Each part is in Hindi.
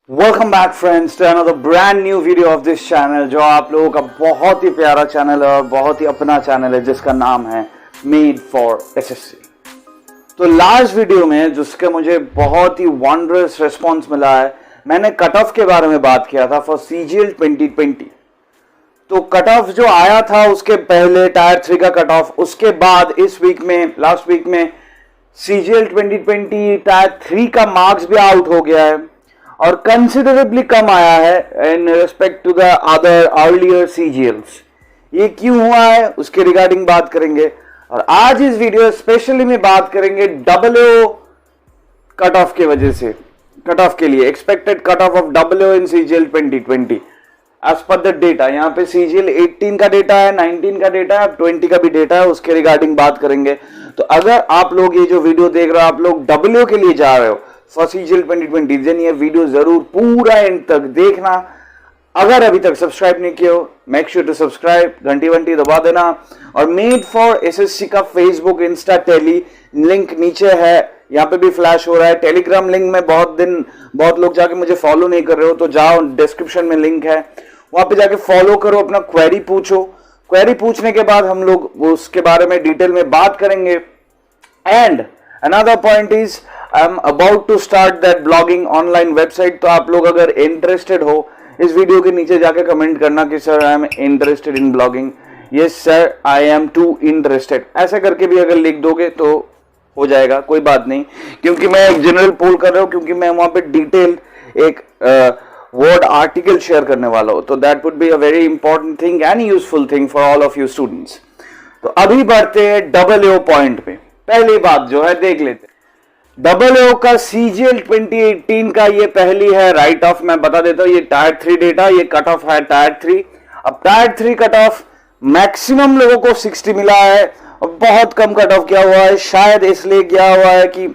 Welcome back friends to another brand new video of this channel, जो आप लोगों का बहुत ही प्यारा चैनल है और बहुत ही अपना चैनल है जिसका नाम है मेड फॉर एसएससी। तो लास्ट वीडियो में जिसके मुझे बहुत ही वंडरस रिस्पॉन्स मिला है, मैंने कट ऑफ के बारे में बात किया था फॉर सीजीएल 2020। तो कट ऑफ जो आया था उसके पहले टायर 3 का कट ऑफ, उसके बाद इस वीक में लास्ट वीक में सीजीएल 2020 टायर 3 का मार्क्स भी आउट हो गया है और कंसिडरेबली कम आया है in respect to the other earlier CGLs. ये क्यों हुआ है उसके रिगार्डिंग बात करेंगे और आज इस वीडियो स्पेशली में बात करेंगे डब्ल्यू कट ऑफ के वजह से, कट ऑफ के लिए expected cut off W in CGL 2020 as per the data. यहाँ पे सीजीएल 18 का डेटा है, 19 का डेटा है, 20 का भी डेटा है, उसके रिगार्डिंग बात करेंगे। तो अगर आप लोग ये जो वीडियो देख रहे हो आप लोग डब्ल्यू के लिए जा रहे हो फॉर सीजीएल 2020, देन ये वीडियो जरूर पूरा एंड तक देखना। अगर अभी तक सब्सक्राइब नहीं किया हो, मेक श्योर टू सब्सक्राइब, घंटी वंटी दबा देना। और मेड फॉर एसएससी का फेसबुक, इंस्टा, टेली लिंक नीचे है, यहाँ पे भी फ्लैश हो रहा है। टेलीग्राम लिंक में बहुत लोग जाके मुझे फॉलो नहीं कर रहे हो, तो जाओ, डिस्क्रिप्शन में लिंक है, वहां पे जाके फॉलो करो, अपना क्वेरी पूछो। क्वेरी पूछने के बाद हम लोग उसके बारे में डिटेल में बात करेंगे। And another point is I am about to start that blogging online website. तो आप लोग अगर इंटरेस्टेड हो, इस वीडियो के नीचे जाके कमेंट करना कि sir I am interested in blogging, yes sir I am too interested, ऐसा करके भी अगर लिख दोगे तो हो जाएगा, कोई बात नहीं। क्योंकि मैं एक जनरल पोल कर रहा हूं, क्योंकि मैं वहां पे डिटेल एक वर्ड आर्टिकल शेयर करने वाला हूं, तो that would be a very important thing and useful thing for all of you students. तो अभी बढ़ते हैं डब्ल्यू पॉइंट पे। पहली बात जो है देख लेते हैं, डब्ल्यू का सीजीएल 2018 का ये पहली है राइट ऑफ। मैं बता देता हूं, ये टायर 3 डेटा, ये कट ऑफ है टायर 3। अब टायर 3 कट ऑफ मैक्सिमम लोगों को 60 मिला है और बहुत कम कट ऑफ किया हुआ है। शायद इसलिए किया हुआ है कि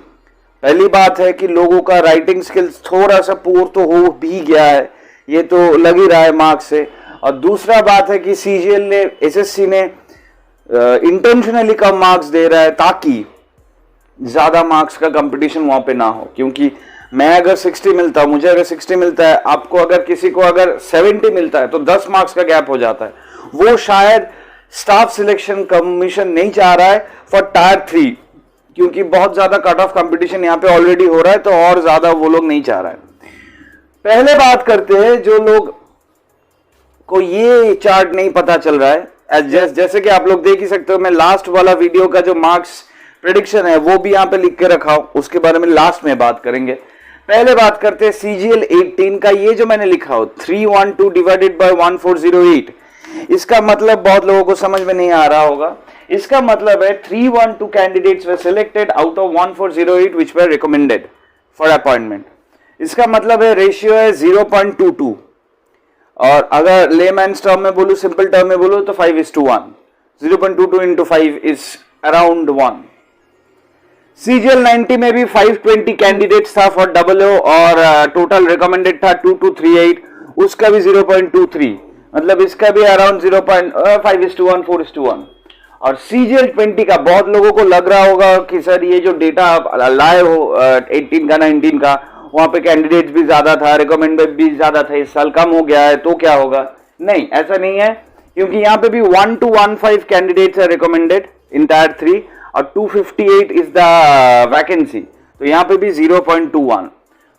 पहली बात है कि लोगों का राइटिंग स्किल्स थोड़ा सा पुअर तो हो भी गया है, ये तो लग ही रहा है मार्क्स से। और दूसरा बात है कि सीजीएल ने, एसएससी ने इंटेंशनली कम मार्क्स दे रहा है ताकि ज्यादा मार्क्स का कंपटीशन वहां पे ना हो। क्योंकि मैं अगर 60 मिलता, मुझे अगर 60 मिलता है, आपको अगर किसी को अगर 70 मिलता है, तो 10 मार्क्स का गैप हो जाता है। वो शायद स्टाफ सिलेक्शन कमीशन नहीं चाह रहा है फॉर टायर 3, क्योंकि बहुत ज्यादा कट ऑफ कंपटीशन यहाँ पे ऑलरेडी हो रहा है, तो और ज्यादा वो लोग नहीं चाह रहा है। पहले बात करते हैं जो लोग को ये चार्ट नहीं पता चल रहा है, जैसे कि आप लोग देख ही सकते हो, मैं लास्ट वाला वीडियो का जो मार्क्स प्रेडिक्शन है वो भी यहां पे लिख के रखा हूं, उसके बारे में लास्ट में बात करेंगे। पहले बात करते हैं सीजीएल 18 का। ये जो मैंने लिखा हो 312 डिवाइडेड बाय 1408, इसका मतलब बहुत लोगों को समझ में नहीं आ रहा होगा। इसका मतलब है 312 candidates were selected out of 1408 which were recommended for appointment. इसका मतलब है रेशियो है 0.22, और अगर लेमैन्स टर्म में बोलूं, सिंपल टर्म में बोलूं तो 5:1। 0.22 into 5 is around 1। सीजीएल 90 में भी 520 कैंडिडेट्स था फॉर डब्ल्यू और टोटल रिकमेंडेड था 2238, उसका भी 0.23, मतलब इसका भी अराउंड 0.5:1, 4:1। और सीजीएल 20 का बहुत लोगों को लग रहा होगा कि सर ये जो डेटा आप लाए हो 18 का 19 का, वहां पे कैंडिडेट्स भी ज्यादा था, रिकमेंडेड भी ज्यादा था, इस साल कम हो गया है तो क्या होगा। नहीं, ऐसा नहीं है, क्योंकि यहाँ पे भी 1 to 15 कैंडिडेट्स है रिकमेंडेड इन टायर 3 और 258 इज द वैकेंसी, तो यहाँ पे भी 0.21।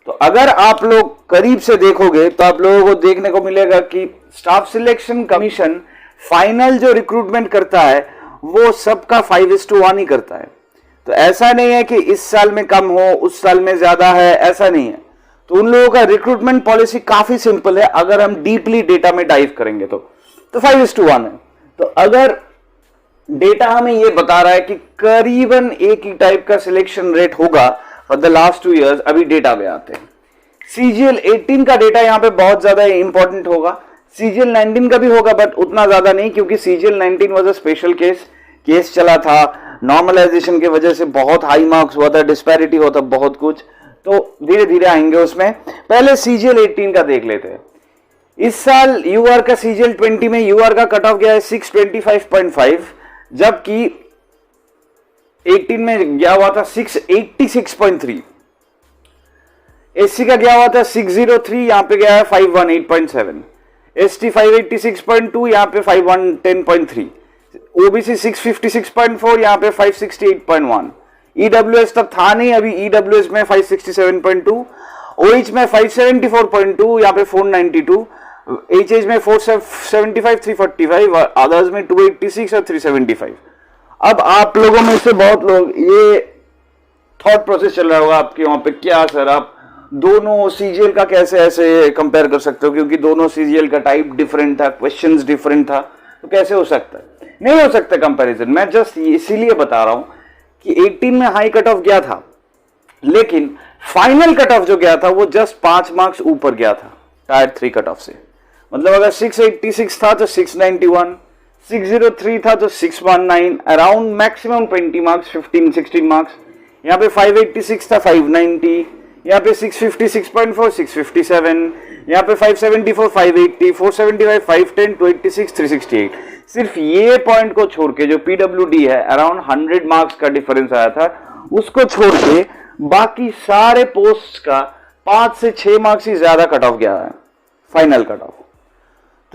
तो अगर आप लोग करीब से देखोगे तो आप लोगों को देखने को मिलेगा कि स्टाफ सिलेक्शन कमीशन फाइनल जो रिक्रूटमेंट करता है वो सबका 5:1 ही करता है। तो ऐसा नहीं है कि इस साल में कम हो, उस साल में ज्यादा है, ऐसा नहीं है। तो उन लोगों का रिक्रूटमेंट पॉलिसी काफी सिंपल है, अगर हम डीपली डेटा में डाइव करेंगे तो 5:1 है। तो अगर डेटा हमें यह बता रहा है कि करीबन एक ही टाइप का सिलेक्शन रेट होगा फॉर द लास्ट 2 years, अभी डेटा में आते हैं। सीजीएल 18 का डेटा यहां पे बहुत ज्यादा इंपॉर्टेंट होगा, सीजीएल 19 का भी होगा बट उतना ज्यादा नहीं, क्योंकि CGL 19 was a special case चला था, नॉर्मलाइजेशन की वजह से बहुत हाई मार्क्स हुआ था, डिस्पैरिटी होता बहुत कुछ, तो धीरे धीरे आएंगे उसमें। पहले सीजीएल 18 का देख लेते हैं। इस साल यूआर का सीजीएल 20 में यूआर का कट ऑफ गया है 625.5, जबकि 18 में गया हुआ था 686.3। एससी का गया हुआ था 603, यहाँ पे गया है 518.7, एसटी 586.2, यहाँ पे 510.3, ओबीसी 656.4, यहाँ पे 568.1, ईडब्ल्यूएस तब था नहीं, अभी ईडब्ल्यूएस में 567.2, ओएच में 574.2, यहाँ पे 492, एचएच में 475, 345, अदर्स में 286 और 375। अब आप लोगों में से बहुत लोग ये थॉट प्रोसेस चल रहा होगा आपके वहां पे, क्या सर आप दोनों सीजीएल का कैसे ऐसे कंपेयर कर सकते हो, क्योंकि दोनों सीजीएल का टाइप डिफरेंट था, क्वेश्चंस डिफरेंट था, तो कैसे हो सकता है? नहीं हो सकता कंपैरिजन। मैं जस्ट इसीलिए बता रहा हूं कि 18 में हाई कट ऑफ गया था, लेकिन फाइनल कट ऑफ जो गया था वो जस्ट 5 मार्क्स ऊपर गया था टायर 3 कट ऑफ से। मतलब अगर 686 था तो 691, 603 था तो 619, अराउंड मैक्सिमम 20 मार्क्स, 15-16 मार्क्स। यहाँ पे 586 था 590, यहाँ पे 656.4 657, यहाँ पे 574 580, 475 510, 286 368। सिर्फ ये पॉइंट को छोड़ के जो पीडब्ल्यूडी है अराउंड 100 मार्क्स का डिफरेंस आया था, उसको छोड़ के बाकी सारे पोस्ट का 5 से 6 मार्क्स ही ज्यादा कट ऑफ गया है फाइनल कट ऑफ।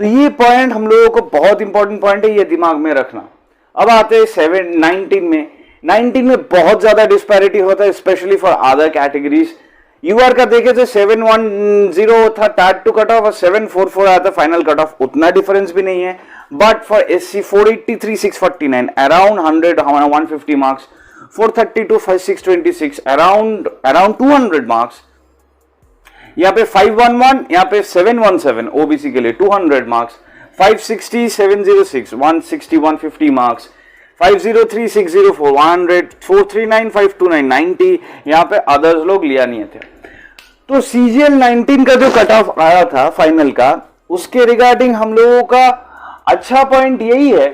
तो ये पॉइंट हम लोगों को बहुत इंपॉर्टेंट पॉइंट है, ये दिमाग में रखना। अब आते हैं 19 में बहुत ज्यादा डिस्पैरिटी होता है, specially for other categories. UR का देखे तो 710 था टायर 2 कट ऑफ और 744 आया था फाइनल कट ऑफ, उतना डिफरेंस भी नहीं है। But for SC 483 649, around 150 marks, 432 626, around 200 marks. यहाँ पे 511, यहाँ पे 717 ओबीसी के लिए 200 मार्क्स, 560 706 160 150 मार्क्स, 503 604 100, 439 529 90। यहाँ पे अदर्स लोग लिया नहीं थे। तो सीजीएल 19 का जो कट ऑफ आया था फाइनल का, उसके रिगार्डिंग हम लोगों का अच्छा पॉइंट यही है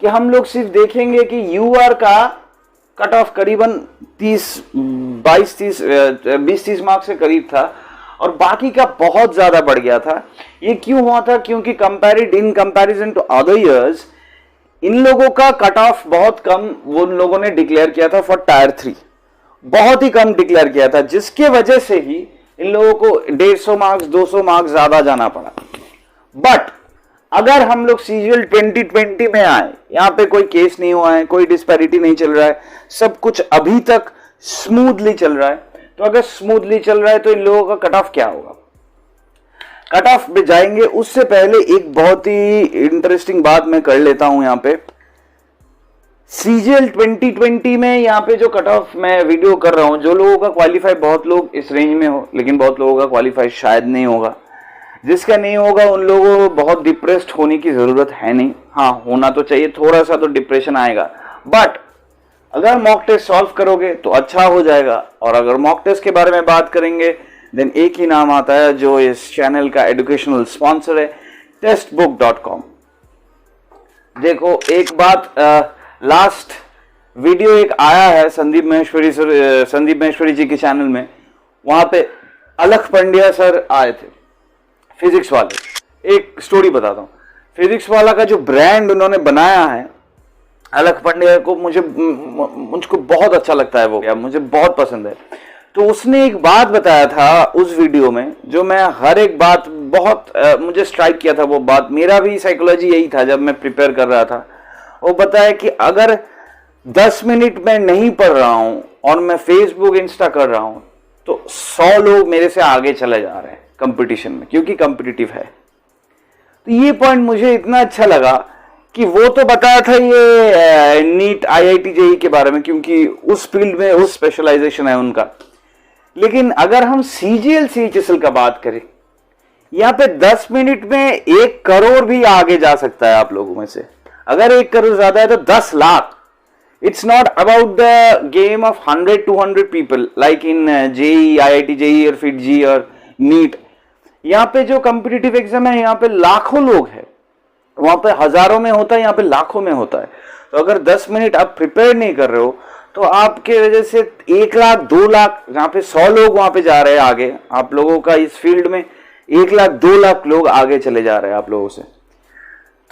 कि हम लोग सिर्फ देखेंगे कि यूआर का कट ऑफ करीबन 20-30 मार्क्स से करीब था और बाकी का बहुत ज्यादा बढ़ गया था। ये क्यों हुआ था? क्योंकि in comparison to other years इन लोगों का कट ऑफ बहुत कम वो लोगों ने डिक्लेयर किया था फॉर टायर 3, बहुत ही कम डिक्लेयर किया था, जिसके वजह से ही इन लोगों को 150 मार्क्स 200 मार्क्स ज्यादा जाना पड़ा। बट अगर हम लोग सीजीएल 2020 में आए, यहां पे कोई केस नहीं हुआ है, कोई डिस्पैरिटी नहीं चल रहा है, सब कुछ अभी तक स्मूथली चल रहा है। तो अगर स्मूथली चल रहा है तो इन लोगों का कट ऑफ क्या होगा? कट ऑफ पे जाएंगे उससे पहले एक बहुत ही इंटरेस्टिंग बात मैं कर लेता हूं। यहां पे सीजीएल 2020 में यहां पे जो कट ऑफ मैं वीडियो कर रहा हूं, जो लोगों का क्वालिफाई, बहुत लोग इस रेंज में हो, लेकिन बहुत लोगों का क्वालिफाई शायद नहीं होगा। जिसका नहीं होगा उन लोगों को बहुत डिप्रेस्ड होने की जरूरत है नहीं। हाँ, होना तो चाहिए, थोड़ा सा तो डिप्रेशन आएगा, बट अगर मॉक टेस्ट सॉल्व करोगे तो अच्छा हो जाएगा। और अगर मॉक टेस्ट के बारे में बात करेंगे देन एक ही नाम आता है जो इस चैनल का एजुकेशनल स्पॉन्सर है, टेस्टबुक.com। देखो एक बात, लास्ट वीडियो एक आया है संदीप महेश्वरी जी के चैनल में, वहां पे अलख पंड्या सर आए थे, फिजिक्स वाले। एक स्टोरी बताता हूँ, फिजिक्स वाला का जो ब्रांड उन्होंने बनाया है, अलख पंड्या को मुझको बहुत अच्छा लगता है, वो मुझे बहुत पसंद है। तो उसने एक बात बताया था उस वीडियो में, जो मैं हर एक बात बहुत मुझे स्ट्राइक किया था वो बात। मेरा भी साइकोलॉजी यही था जब मैं प्रिपेयर कर रहा था। वो बताया कि अगर 10 मिनट में नहीं पढ़ रहा हूं और मैं फेसबुक इंस्टा कर रहा हूं तो 100 लोग मेरे से आगे चले जा रहे हैं कंपटीशन में, क्योंकि कंपिटिटिव है। तो ये पॉइंट मुझे इतना अच्छा लगा कि वो तो बताया था ये नीट आईआईटी जेईई के बारे में, क्योंकि उस फील्ड में उस स्पेशलाइजेशन है उनका। लेकिन अगर हम सीजीएल सीएचएसएल का बात करें, यहां पे 10 मिनट में 1 करोड़ भी आगे जा सकता है आप लोगों में से। अगर 1 करोड़ ज्यादा है तो 10 lakh. It's not about the game of 100-200 people like in JEE, IIT JEE और फिट जी और नीट। यहाँ पे जो कॉम्पिटिटिव एग्जाम है, यहाँ पे लाखों लोग हैं, वहां पे हजारों में होता है, यहाँ पे लाखों में होता है। तो अगर 10 मिनट आप प्रिपेयर नहीं कर रहे हो तो आपके वजह से 1 लाख 2 लाख, जहाँ पे 100 लोग वहां पे जा रहे हैं आगे, आप लोगों का इस फील्ड में 1 लाख 2 लाख लोग आगे चले जा रहे हैं आप लोगों से।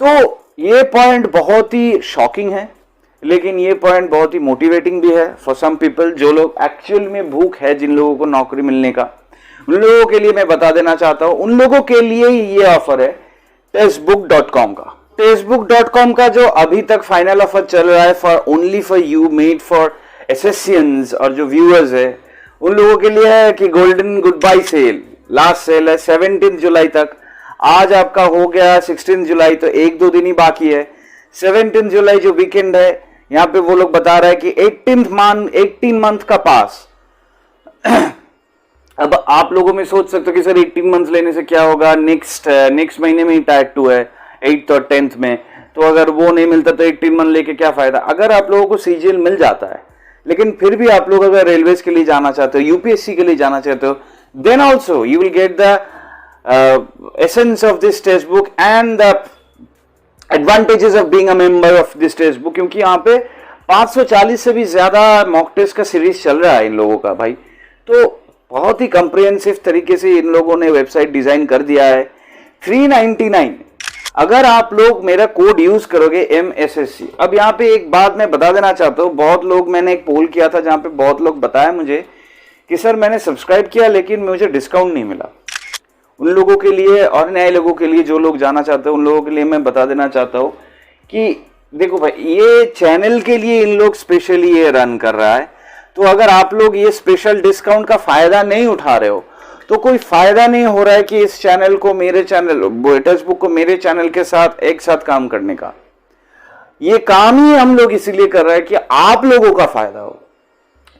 तो ये पॉइंट बहुत ही शॉकिंग है, लेकिन ये पॉइंट बहुत ही मोटिवेटिंग भी है फॉर सम पीपल, जो लोग एक्चुअल में भूख है, जिन लोगों को नौकरी मिलने का, उन लोगों के लिए मैं बता देना चाहता हूं, उन लोगों के लिए ये ऑफर है testbook.com का। testbook.com का जो अभी तक फाइनल ऑफर चल रहा है for only for you, made for SSCians और जो व्यूअर्स है उन लोगों के लिए है कि golden goodbye sale, last sale है 17 जुलाई तक। आज आपका हो गया 16 जुलाई, तो 1-2 दिन ही बाकी है। 17 जुलाई जो वीकेंड है, यहां पे वो लोग बता रहा है कि 18 मंथ का पास। अब आप लोगों में सोच सकते हो कि सर 18 मंथ लेने से क्या होगा, नेक्स्ट महीने में ही टायर 2 है 8th और 10th में, तो अगर वो नहीं मिलता तो 18 मंथ लेके क्या फायदा। अगर आप लोगों को सीजीएल मिल जाता है, लेकिन फिर भी आप लोग अगर रेलवेज के लिए जाना चाहते हो, यूपीएससी के लिए जाना चाहते हो, then also you will get the essence of this textbook and the advantages of being a member of this textbook. क्योंकि यहाँ पे 540 से भी ज्यादा मॉक टेस्ट का सीरीज चल रहा है इन लोगों का भाई, तो बहुत ही कंप्रिहेंसिव तरीके से इन लोगों ने वेबसाइट डिजाइन कर दिया है। 399 अगर आप लोग मेरा कोड यूज करोगे MSSC। अब यहाँ पे एक बात मैं बता देना चाहता हूँ, बहुत लोग, मैंने एक पोल किया था जहां पे बहुत लोग बताया मुझे कि सर मैंने सब्सक्राइब किया लेकिन मुझे डिस्काउंट नहीं मिला। उन लोगों के लिए और नए लोगों के लिए जो लोग जाना चाहते हैं, उन लोगों के लिए मैं बता देना चाहता हूँ कि देखो भाई, ये चैनल के लिए इन लोग स्पेशली ये रन कर रहा है, तो अगर आप लोग ये स्पेशल डिस्काउंट का फायदा नहीं उठा रहे हो तो कोई फायदा नहीं हो रहा है कि इस चैनल को, मेरे चैनल टेक्स्ट बुक को मेरे चैनल के साथ एक साथ काम करने का। ये काम ही हम लोग इसीलिए कर रहे हैं कि आप लोगों का फायदा हो,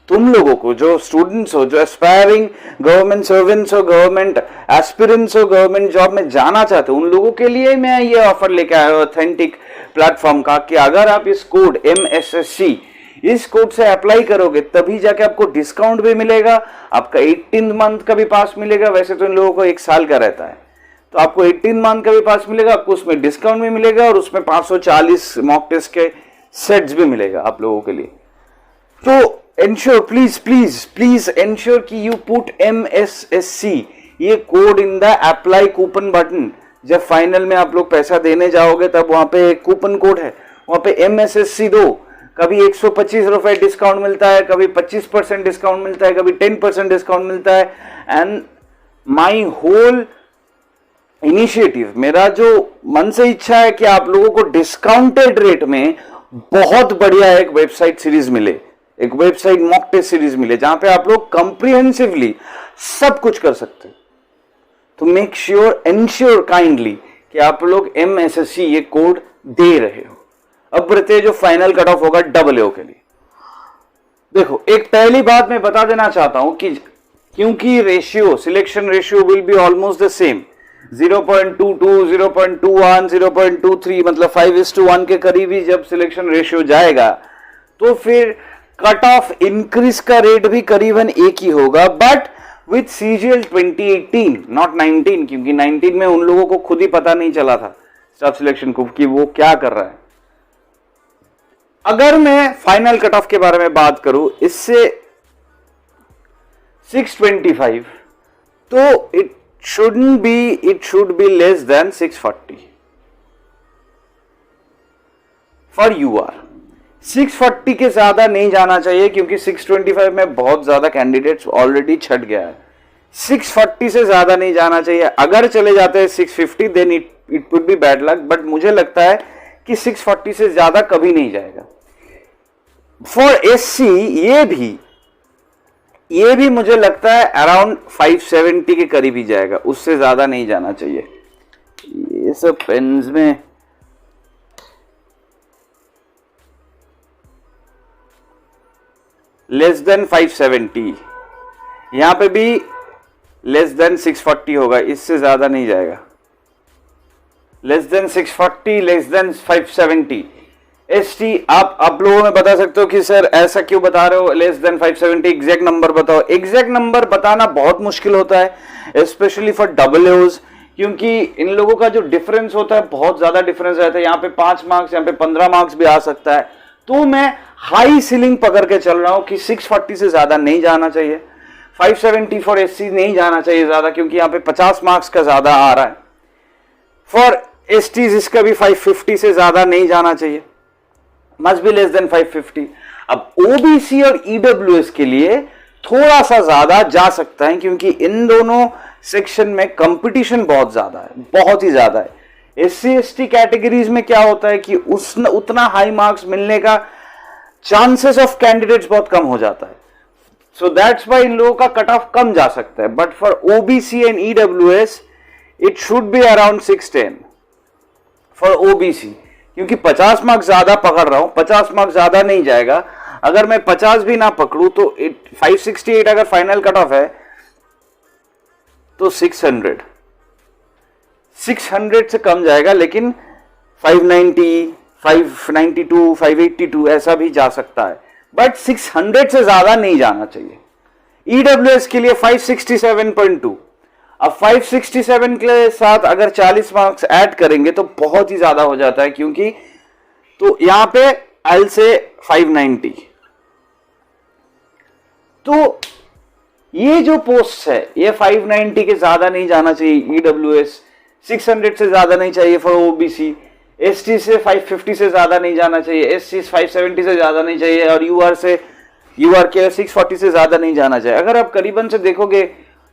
तुम लोगों को, जो स्टूडेंट्स हो, जो एस्पायरिंग गवर्नमेंट सर्वेंट्स हो, गवर्नमेंट एस्पिरेंट्स हो, गवर्नमेंट जॉब में जाना चाहते हो, उन लोगों के लिए मैं ये ऑफर लेके आया हूं ऑथेंटिक प्लेटफॉर्म का कि अगर आप इस कोड MSSC इस कोड से अप्लाई करोगे तभी जाके आपको डिस्काउंट भी मिलेगा, आपका 18 मंथ का भी पास मिलेगा। वैसे तो इन लोगों को 1 साल का रहता है, तो आपको 18 मंथ का भी पास मिलेगा, आपको उसमें डिस्काउंट भी मिलेगा और उसमें 540 मॉक टेस्ट के सेट्स भी मिलेगा आप लोगों के लिए। तो एंश्योर, प्लीज एंश्योर कि यू पुट MSSC ये code in the apply coupon button. जब फाइनल में आप लोग पैसा देने जाओगे तब वहां पे एक कूपन कोड है, वहां पे MSSC दो। कभी 125 रुपए डिस्काउंट मिलता है, कभी 25% डिस्काउंट मिलता है, कभी 10% डिस्काउंट मिलता है। एंड माई होल इनिशिएटिव, मेरा जो मन से इच्छा है कि आप लोगों को डिस्काउंटेड रेट में बहुत बढ़िया एक वेबसाइट सीरीज मिले, एक वेबसाइट मॉक टेस्ट सीरीज मिले, जहां पे आप लोग कंप्रिहेंसिवली सब कुछ कर सकते हैं। तो मेक श्योर, एंश्योर काइंडली कि आप लोग MSSC ये कोड दे रहे हो। अब बढ़ते हैं जो फाइनल कट ऑफ होगा AA के लिए। देखो, एक पहली बात मैं बता देना चाहता हूं कि क्योंकि ratio, selection ratio will be almost the same, 0.22, 0.21, 0.23, मतलब 5:1 के करीब ही जब सिलेक्शन रेशियो जाएगा तो फिर कट ऑफ इंक्रीज का रेट भी करीबन एक ही होगा, बट विथ CGL 2018 नॉट 19, क्योंकि 19 में उन लोगों को खुद ही पता नहीं चला था स्टाफ सिलेक्शन को कि वो क्या कर रहा है। अगर मैं फाइनल कट ऑफ के बारे में बात करूं, इससे 625, तो it should be less than 640 for UR। 640 के ज्यादा नहीं जाना चाहिए क्योंकि 625 में बहुत ज्यादा कैंडिडेट्स ऑलरेडी छट गया है। 640 से ज्यादा नहीं जाना चाहिए। अगर चले जाते हैं 650 then it would be bad luck, but मुझे लगता है कि 640 से ज्यादा कभी नहीं जाएगा। फॉर SC ये भी मुझे लगता है अराउंड 570 के करीब ही जाएगा, उससे ज्यादा नहीं जाना चाहिए। ये सब पेन्स में लेस देन 570, यहां पे भी लेस देन 640 होगा, इससे ज्यादा नहीं जाएगा। Less than 640, less than 570। ST आप लोगों में बता सकते हो कि सर ऐसा क्यों बता रहे हो, लेस देन 570, एग्जैक्ट नंबर बताओ। एग्जैक्ट नंबर बताना बहुत मुश्किल होता है, स्पेशली फॉर AA, क्योंकि इन लोगों का जो डिफरेंस होता है बहुत ज्यादा डिफरेंस रहता है। यहाँ पे 5 मार्क्स, यहाँ पे 15 मार्क्स भी आ सकता है। तो मैं हाई सीलिंग पकड़ के चल रहा हूं कि 640 से ज्यादा नहीं जाना चाहिए, 570 फॉर SC नहीं जाना चाहिए ज्यादा, क्योंकि यहाँ पे 50 मार्क्स का ज्यादा आ रहा है। फॉर ST इसका भी 550 से ज्यादा नहीं जाना चाहिए। Must be less than 550। अब ओबीसी और ईडब्ल्यूएस के लिए थोड़ा सा ज्यादा जा सकता है, क्योंकि इन दोनों सेक्शन में कंपटीशन बहुत ज्यादा है, बहुत ही ज्यादा है। एससी एसटी कैटेगरीज में क्या होता है कि उतना हाई मार्क्स मिलने का चांसेस ऑफ कैंडिडेट्स बहुत कम हो जाता है, सो दैट्स वाई इन लोगों का कट ऑफ कम जा सकता है। But for OBC and EWS it should be around 610 for OBC, क्योंकि 50 मार्क्स ज्यादा पकड़ रहा हूं, 50 मार्क्स ज्यादा नहीं जाएगा। अगर मैं 50 भी ना पकड़ू तो 568 अगर फाइनल कट ऑफ है तो 600 से कम जाएगा, लेकिन 590, 592, 582 ऐसा भी जा सकता है, बट 600 से ज्यादा नहीं जाना चाहिए। ईडब्ल्यूएस के लिए 567.2। अब 567 के साथ अगर 40 मार्क्स ऐड करेंगे तो बहुत ही ज्यादा हो जाता है, क्योंकि तो यहां पे एल से 590। तो ये जो पोस्ट है ये 590 के ज्यादा नहीं जाना चाहिए। ईडब्ल्यूएस 600 से ज्यादा नहीं चाहिए फॉर ओबीसी, एसटी से 550 से ज्यादा नहीं जाना चाहिए, एससी 570 से ज्यादा नहीं चाहिए, और यूआर के 640 से ज्यादा नहीं जाना चाहिए। अगर आप करीबन से देखोगे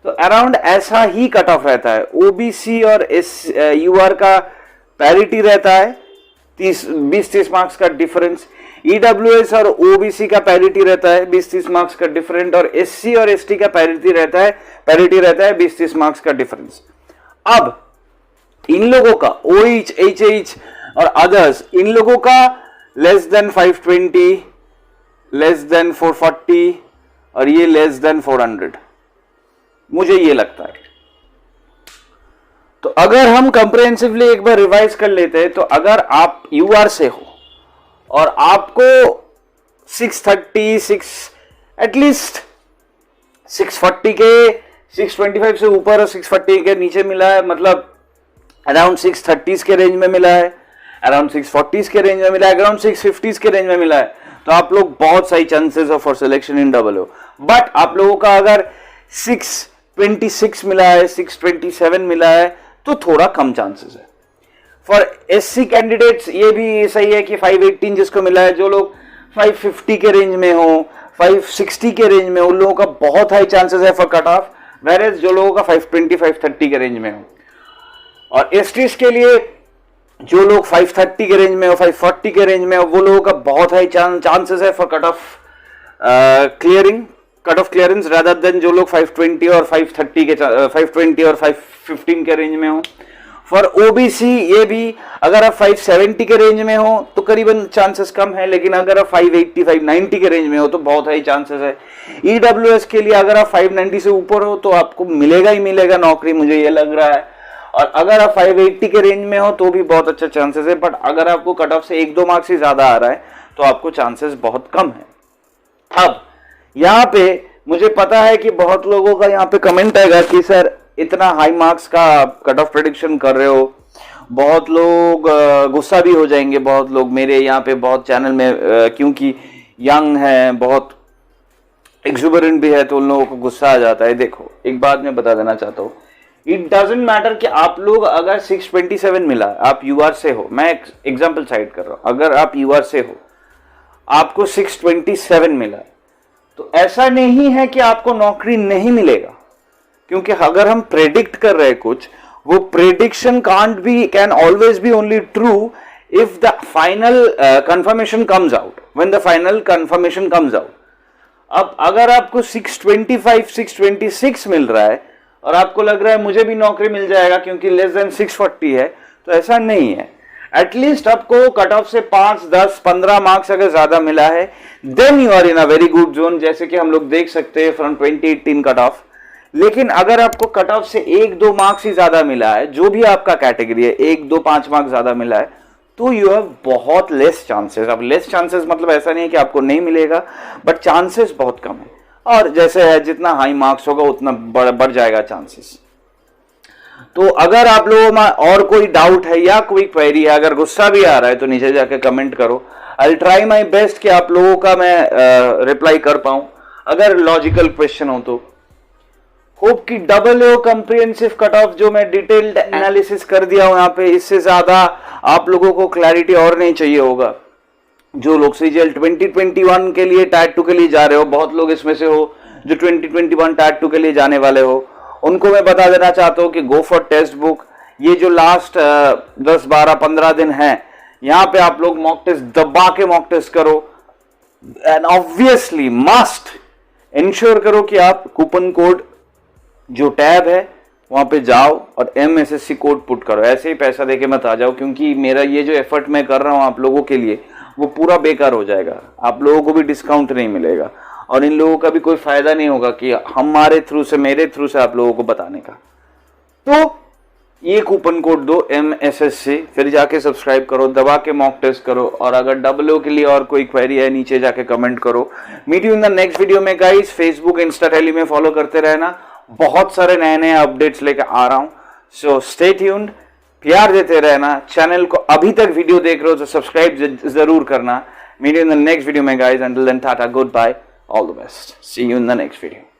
तो अराउंड ऐसा ही कट ऑफ रहता है। ओबीसी और यूआर का पैरिटी रहता है, 20-30 मार्क्स का डिफरेंस। ईडब्ल्यूएस और ओबीसी का पैरिटी रहता है 20-30 मार्क्स का डिफरेंट, और एससी और एसटी का पैरिटी रहता है 20-30 मार्क्स का डिफरेंस। अब इन लोगों का OH, HH और अदर्स, इन लोगों का लेस देन 520, लेस देन 440 और ये लेस देन 400, मुझे ये लगता है। तो अगर हम कंप्रिहेंसिवली एक बार रिवाइज कर लेते हैं, तो अगर आप यूआर से हो और आपको 630 एटलीस्ट 640 के 625 से ऊपर और 640 के नीचे मिला है, मतलब अराउंड 630 के रेंज में मिला है, अराउंड 640 के रेंज में मिला है, अराउंड 650 के रेंज में मिला है, तो आप लोग बहुत सही chances of for selection in double हो। बट आप लोगों का अगर 626 मिला है, 627 मिला है, तो थोड़ा कम चांसेस है। फॉर एससी कैंडिडेट्स ये भी सही है कि 518 जिसको मिला है, जो लोग 550 के रेंज में हो, 560 के रेंज में, उन लोगों का बहुत हाई चांसेस है फॉर कट ऑफ, वेयर जो लोगों का 520, 530 के रेंज में हो। और एसटीज के लिए जो लोग 530 के रेंज में हो, 540 के रेंज में हो, वो लोगों का बहुत हाई चांसेस है for cut off clearance rather than जो लोग 520 और 530 के 520 और 515 के रेंज में हो। फॉर ओबीसी ये भी, अगर आप 570 के रेंज में हो तो करीबन चांसेस कम है, लेकिन अगर आप 580, 590 के रेंज में हो तो बहुत हाई चांसेस है। ईडब्ल्यूएस के लिए अगर आप 590 से ऊपर हो तो आपको मिलेगा ही मिलेगा नौकरी, मुझे ये लग रहा है। और अगर आप 580 के रेंज में हो तो भी बहुत अच्छा चांसेस है, बट अगर आपको कट ऑफ से 1-2 मार्क्स ही ज्यादा आ रहा है तो आपको चांसेस बहुत कम है। अब यहाँ पे मुझे पता है कि बहुत लोगों का यहाँ पे कमेंट आएगा कि सर इतना हाई मार्क्स का कट ऑफ प्रेडिक्शन कर रहे हो, बहुत लोग गुस्सा भी हो जाएंगे, बहुत लोग मेरे यहाँ पे बहुत चैनल में क्योंकि यंग है, बहुत एक्सुबरेंट भी है, तो उन लोगों को गुस्सा आ जाता है। देखो एक बात मैं बता देना चाहता हूँ, इट डजेंट मैटर कि आप लोग अगर 627 मिला, आप यूआर से हो, मैं एग्जाम्पल साइड कर रहा हूं, अगर आप यूआर से हो आपको 627 मिला, तो ऐसा नहीं है कि आपको नौकरी नहीं मिलेगा, क्योंकि अगर हम प्रेडिक्ट कर रहे हैं कुछ, वो prediction can always be only true if the final confirmation comes out, when the final confirmation comes out. अब अगर आपको 625, 626 मिल रहा है और आपको लग रहा है मुझे भी नौकरी मिल जाएगा क्योंकि लेस देन 640 है, तो ऐसा नहीं है। एटलीस्ट आपको कट ऑफ से 5, 10, 15 मार्क्स अगर ज्यादा मिला है, then you are in a very good zone, जैसे कि हम लोग देख सकते हैं फ्रॉम 2018 कट ऑफ। लेकिन अगर आपको कट ऑफ से 1-2 मार्क्स ही ज्यादा मिला है, जो भी आपका कैटेगरी है, 1, 2, 5 मार्क्स ज्यादा मिला है, तो यू हैव बहुत लेस चांसेस। अब लेस चांसेस मतलब ऐसा नहीं है कि आपको नहीं मिलेगा, बट चांसेस बहुत कम है। और जैसे है जितना हाई मार्क्स होगा उतना बढ़ जाएगा चांसेस। तो अगर आप लोगों में और कोई डाउट है या कोई क्वेरी है, अगर गुस्सा भी आ रहा है तो नीचे जाके कमेंट करो, I will try my best कि आप लोगों का मैं रिप्लाई कर पाऊं। अगर लॉजिकल क्वेश्चन हो तो होप कि डबल कंप्रिहेंसिव कट ऑफ जो मैं डिटेल्ड एनालिसिस कर दिया हूं यहाँ पे, इससे ज्यादा आप लोगों को क्लैरिटी और नहीं चाहिए होगा। जो लोग सीजीएल 2021 के लिए टायर 2 के लिए जा रहे हो, बहुत लोग इसमें से हो जो 2021 टायर 2 के लिए जाने वाले हो, उनको मैं बता देना चाहता हूं कि गो फॉर टेस्ट बुक। ये जो लास्ट 10, 12, 15 दिन है, यहां पे आप लोग मॉक टेस्ट दबा के मॉक टेस्ट करो, एंड ऑब्वियसली मस्ट इंश्योर करो कि आप कूपन कोड जो टैब है वहां पे जाओ और MSSC कोड पुट करो। ऐसे ही पैसा देके मत आ जाओ, क्योंकि मेरा ये जो एफर्ट मैं कर रहा हूं आप लोगों के लिए वो पूरा बेकार हो जाएगा। आप लोगों को भी डिस्काउंट नहीं मिलेगा और इन लोगों का भी कोई फायदा नहीं होगा कि हमारे थ्रू से, मेरे थ्रू से आप लोगों को बताने का। तो ये कूपन कोड दो MSSC, फिर जाके सब्सक्राइब करो, दबा के मॉक टेस्ट करो, और अगर डब्ल्यू के लिए और कोई क्वेरी है नीचे जाके कमेंट करो। Meet you in the next video में गाइस। फेसबुक, इंस्टा, टेली में फॉलो करते रहना, बहुत सारे नए नए अपडेट्स लेकर आ रहा हूं। सो स्टे ट्यून्ड, प्यार देते रहना। चैनल को अभी तक वीडियो देख रहे हो तो सब्सक्राइब जरूर करना। Meet you in the next video में guys. Until then tata, goodbye, all the best, see you in the next video.